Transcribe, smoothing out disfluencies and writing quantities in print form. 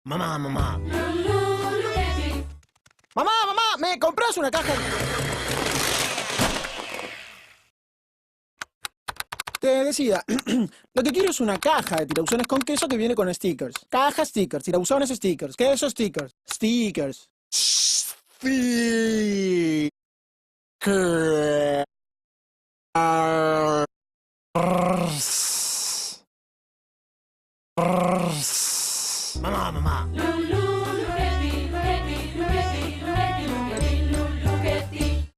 Mamá, mamá. Lululetti. Mamá, mamá, ¿me compras una caja? Te decía, lo que quiero es una caja de tirabuzones con queso que viene con stickers. Caja stickers, tirabuzones stickers, queso stickers, stickers. Stickers. Mamá, mamá.